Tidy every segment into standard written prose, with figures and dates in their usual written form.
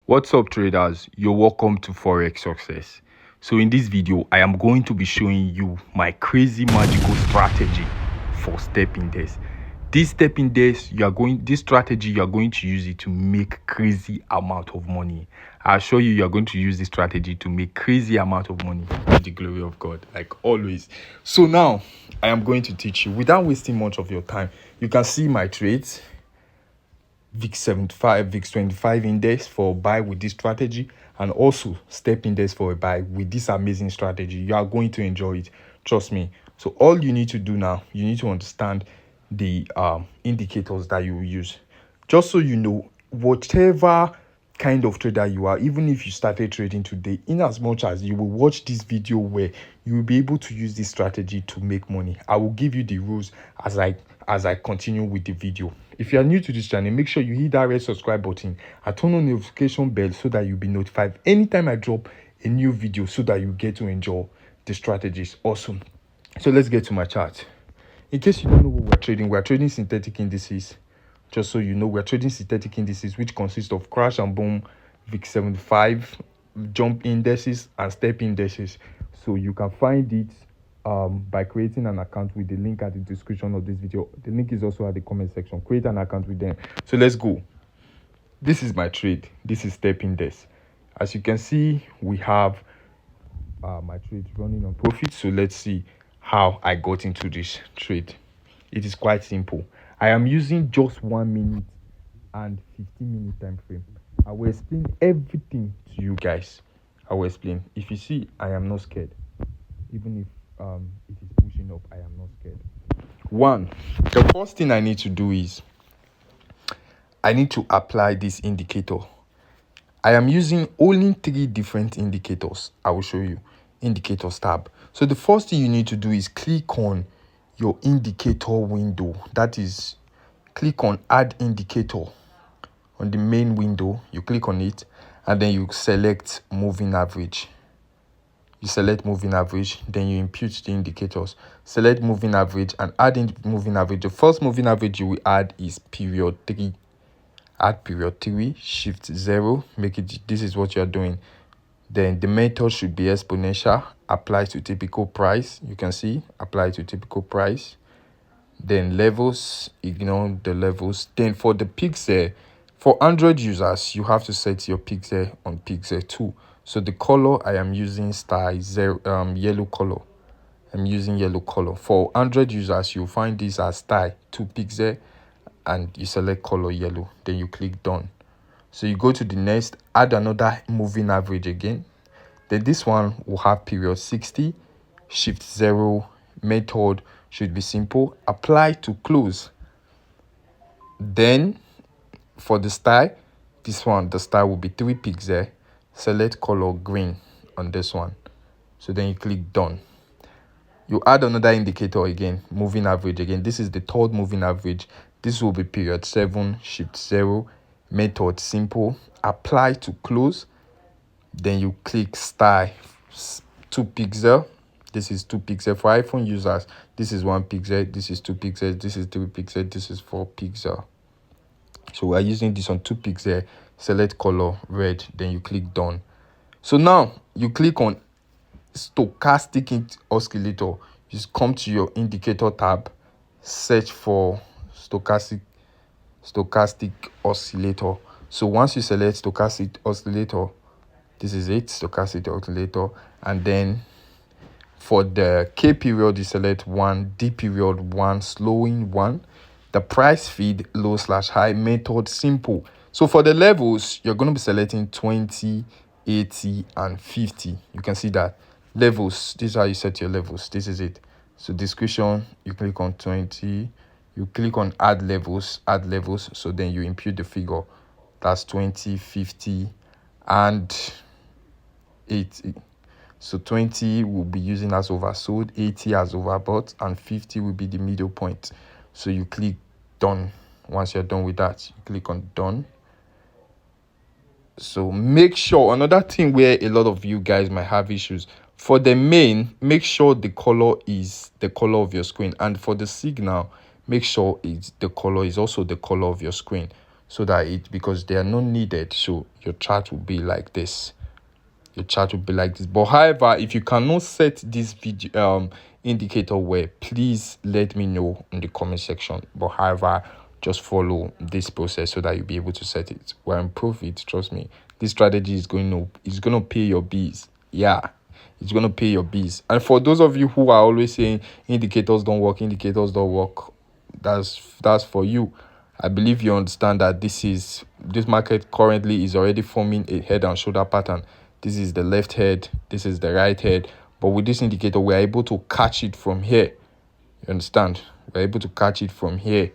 What's up, traders? You're welcome to Forex Success. So in this video, I am going to be showing you my crazy magical strategy for stepping this. This strategy, you are going to use it to make crazy amount of money. I'll show you are going to use this strategy to make crazy amount of money to the glory of God, like always. So now I am going to teach you without wasting much of your time. You can see my trades. VIX 75, VIX 25 index for a buy with this strategy, and also step index for a buy with this amazing strategy. You are going to enjoy it, trust me. So all you need to do now, you need to understand the indicators that you will use, just so you know whatever kind of trader you are. Even if you started trading today, in as much as you will watch this video where you will be able to use this strategy to make money, I will give you the rules as I continue with the video. If you are new to this channel, make sure you hit that red subscribe button and turn on the notification bell so that you'll be notified anytime I drop a new video, so that you get to enjoy the strategies. Awesome. So let's get to my chart. In case you don't know what we're trading synthetic indices. Just so you know, we're trading synthetic indices, which consist of crash and boom, VIX 75, jump indices, and step indices. So you can find it by creating an account with the link at the description of this video. The link is also at the comment section. Create an account with them. So let's go. This is my trade. This is step index. As you can see, we have my trade running on profit. So let's see how I got into this trade. It is quite simple. I am using just 1 minute and 15-minute time frame. I will explain everything to you guys. I will explain. If you see, I am not scared. Even if it is pushing up, I am not scared. One, the first thing I need to do is I need to apply this indicator. I am using only 3 different indicators. I will show you. Indicators tab. So the first thing you need to do is click on your indicator window. That is, click on add indicator on the main window. You click on it and then you select moving average. You select moving average, then you impute the indicators. Select moving average and add in moving average. The first moving average you will add is period 3. Add period 3, shift 0, make it, this is what you are doing. Then the method should be exponential. Apply to typical price. You can see apply to typical price. Then levels, ignore the levels. Then for the pixel, for Android users, you have to set your pixel on pixel 2. So the color I am using yellow color. I'm using yellow color. For Android users, you'll find this as 2 pixel, and you select color yellow. Then you click done. So you go to the next, add another moving average again. Then this one will have period 60, shift 0, method should be simple, apply to close. Then for the style, this one, the style will be 3 pixel, select color green on this one. So then you click done. You add another indicator again, moving average again. This is the 3rd moving average. This will be period 7, shift 0, method simple, apply to close. Then you click style 2 pixel. This is 2 pixel. For iPhone users, this is 1 pixel, this is 2 pixels, this is 3 pixel, this is 4 pixel. So we're using this on 2 pixel. Select color red, then you click done. So now you click on stochastic oscillator. Just come to your indicator tab, search for stochastic oscillator. So once you select stochastic oscillator, this is it, stochastic oscillator. And then for the K period, you select 1, D period 1, slowing 1, the price feed low/high, method simple. So for the levels, you're going to be selecting 20, 80, and 50. You can see that levels. This is how you set your levels. This is it. So description, you click on 20, you click on add levels. So then you impute the figure. That's 20, 50, and 80. So 20 will be using as oversold, 80 as overbought, and 50 will be the middle point. So you click done. Once you're done with that, you click on done. So make sure, another thing where a lot of you guys might have issues, for the main, make sure the color is the color of your screen, and for the signal, make sure the color is also the color of your screen. so that because they are not needed, so your chart will be like this. But however, if you cannot set this video indicator well, please let me know in the comment section. But however, just follow this process so that you'll be able to set it. We'll improve it. Trust me, this strategy is going to pay your bills. Yeah, it's going to pay your bills. And for those of you who are always saying indicators don't work, that's for you. I believe you understand that this market currently is already forming a head and shoulder pattern. This is the left head, this is the right head. But with this indicator, we're able to catch it from here. You understand? We're able to catch it from here.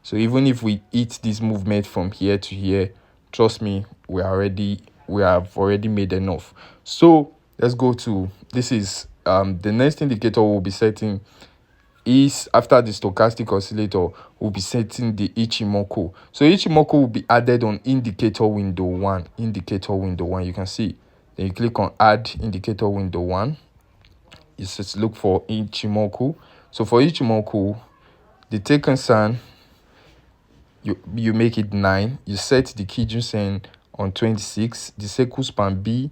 So even if we eat this movement from here to here, trust me, we have already made enough. So let's go to, this is the next indicator we'll be setting is, after the stochastic oscillator, we'll be setting the Ichimoku. So Ichimoku will be added on indicator window 1. You can see. Then you click on add indicator window 1. You just look for Ichimoku. So for Ichimoku, the Taken San, you make it 9. You set the Kijun Sen on 26. The Seku Span B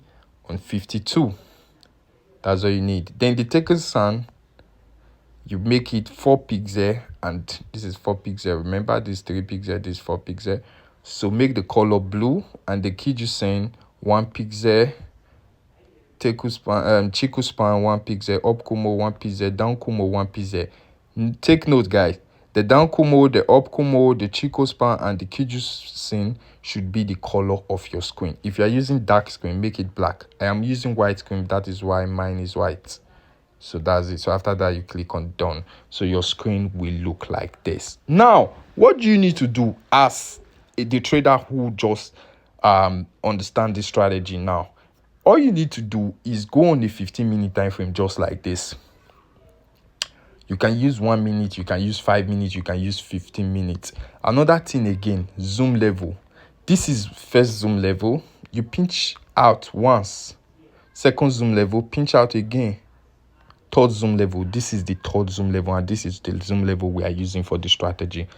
on 52. That's all you need. Then the Taken San, you make it 4 pixel, and this is 4 pixel. Remember, this 3 pixel, this 4 pixel. So make the color blue, and the Kijun Sen 1 pixel. Chiku span 1 pixel, up Kumo 1 pixel, down Kumo 1 pixel. Take note, guys. The down Kumo, the up Kumo, the Chiku span, and the Kiju sen should be the color of your screen. If you are using dark screen, make it black. I am using white screen. That is why mine is white. So that's it. So after that, you click on done. So your screen will look like this. Now, what do you need to do as the trader who just understand this strategy now? All you need to do is go on the 15-minute time frame, just like this. You can use 1 minute, you can use 5 minutes, you can use 15 minutes. Another thing again, zoom level. This is first zoom level. You pinch out once. Second zoom level, pinch out again. Third zoom level. This is the third zoom level, and this is the zoom level we are using for the strategy.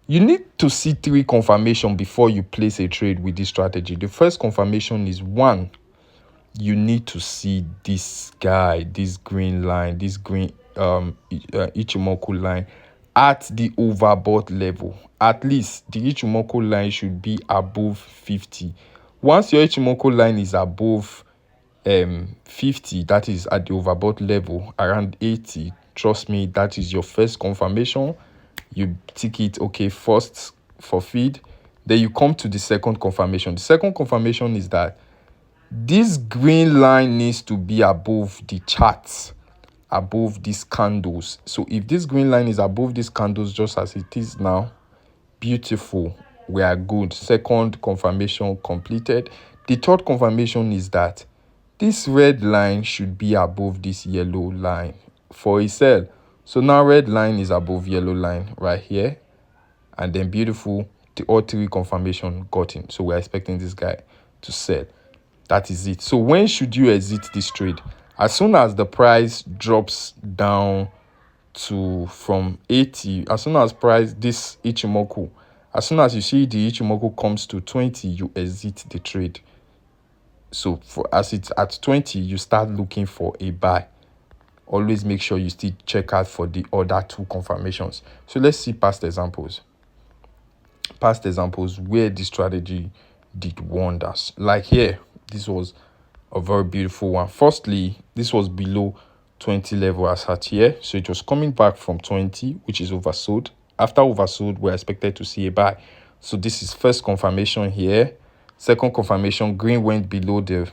You need to see 3 confirmation before you place a trade with this strategy. The first confirmation is 1. You need to see this guy, this green line, this green Ichimoku line at the overbought level. At least the Ichimoku line should be above 50. Once your Ichimoku line is above 50, that is at the overbought level, around 80, trust me, that is your first confirmation. You tick it, okay, first for feed. Then you come to the second confirmation. The second confirmation is that this green line needs to be above the charts, above these candles. So if this green line is above these candles, just as it is now, beautiful, we are good. Second confirmation completed. The third confirmation is that this red line should be above this yellow line for a sell. So now red line is above yellow line right here, and then beautiful, all 3 confirmation got in. So we're expecting this guy to sell. That is it. So when should you exit this trade? As soon as the price drops down to from 80, as soon as this Ichimoku, as soon as you see the Ichimoku comes to 20, you exit the trade. So as it's at 20, you start looking for a buy. Always make sure you still check out for the other 2 confirmations. So let's see past examples. Past examples where this strategy did wonders. Like here, this was a very beautiful one. Firstly, this was below 20 level as at here. So it was coming back from 20, which is oversold. After oversold, we're expected to see a buy. So this is first confirmation here. Second confirmation, green went below the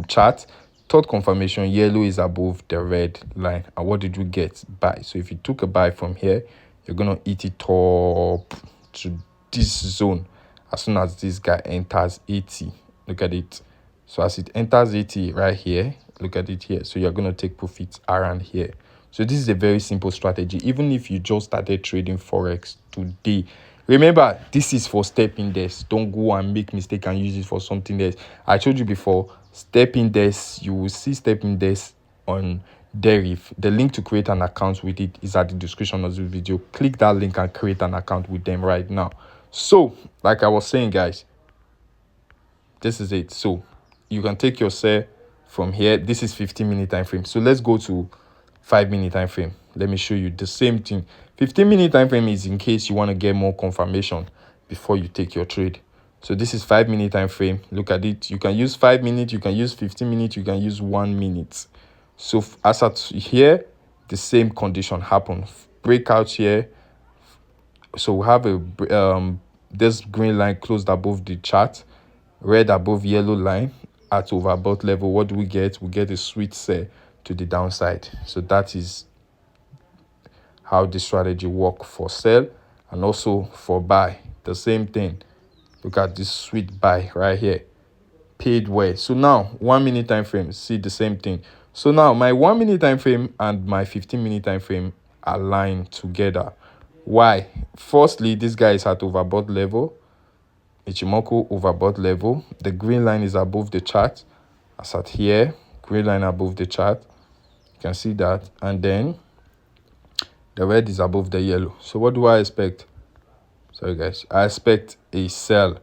chart. Third confirmation, yellow is above the red line. And what did we get? Buy. So if you took a buy from here, you're going to eat it up to this zone as soon as this guy enters 80. Look at it. So as it enters 80 right here, look at it here. So you're going to take profits around here. So this is a very simple strategy. Even if you just started trading Forex today, remember, this is for step index. Don't go and make mistake and use it for something else. I told you before, step index, you will see step index on Deriv. The link to create an account with it is at the description of the video. Click that link and create an account with them right now. So like I was saying, guys, this is it. So you can take your sell from here. This is 15-minute time frame. So let's go to 5-minute time frame. Let me show you the same thing. 15-minute time frame is in case you want to get more confirmation before you take your trade. So this is 5-minute time frame. Look at it. You can use 5 minutes, you can use 15 minutes, you can use 1 minute. So as at here, the same condition happen. Breakout here. So we have a this green line closed above the chart, red above yellow line at overbought level. What do we get? We get a sweet sell to the downside. So that is how the strategy work for sell, and also for buy. The same thing. Look at this sweet buy right here. Paid well. So now 1 minute time frame, see the same thing. So now my 1 minute time frame and my 15-minute time frame align together. Why? Firstly, this guy is at overbought level. Ichimoku overbought level. The green line is above the chart. As at here, green line above the chart. You can see that. And then the red is above the yellow. So what do I expect? Sorry guys, I expect a sell.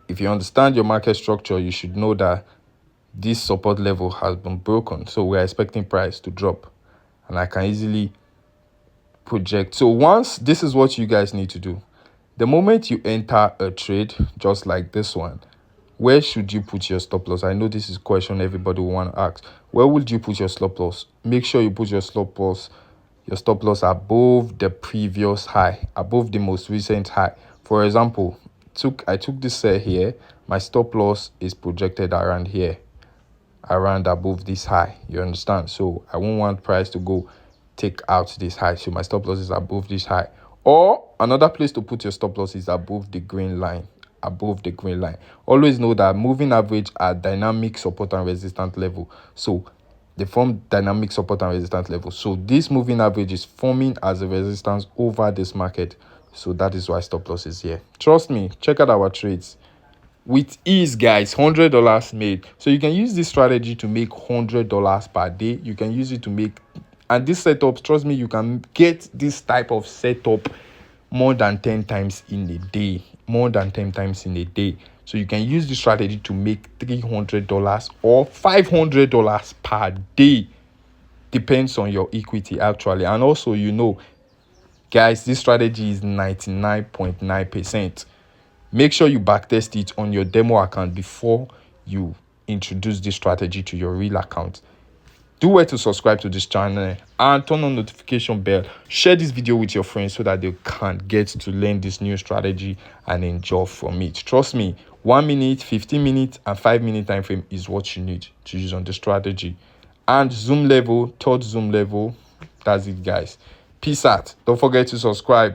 If you understand your market structure, you should know that this support level has been broken. So we're expecting price to drop. And I can easily project. So once, this is what you guys need to do. The moment you enter a trade, just like this one, where should you put your stop loss? I know this is a question everybody will want to ask. Where would you put your stop loss? Make sure you put your stop loss above the previous high, above the most recent high. For example, I took this sell here. My stop loss is projected around here, around above this high. You understand? So I won't want price to go take out this high. So my stop loss is above this high. Or another place to put your stop loss is above the green line. Above the green line. Always know that moving average are dynamic support and resistance level. So they form dynamic support and resistance level. So this moving average is forming as a resistance over this market. So that is why stop loss is here. Trust me, check out our trades. With ease, guys, $100 made. So you can use this strategy to make $100 per day. You can use it to make, and this setup, trust me, you can get this type of setup more than 10 times in a day. More than 10 times in a day. So you can use this strategy to make $300 or $500 per day. Depends on your equity, actually. And also, you know, guys, this strategy is 99.9%. Make sure you backtest it on your demo account before you introduce this strategy to your real account. Do well to subscribe to this channel and turn on notification bell. Share this video with your friends so that they can get to learn this new strategy and enjoy from it. Trust me, 1 minute, 15 minutes, and 5-minute time frame is what you need to use on the strategy. And zoom level, third zoom level, that's it, guys. Peace out. Don't forget to subscribe.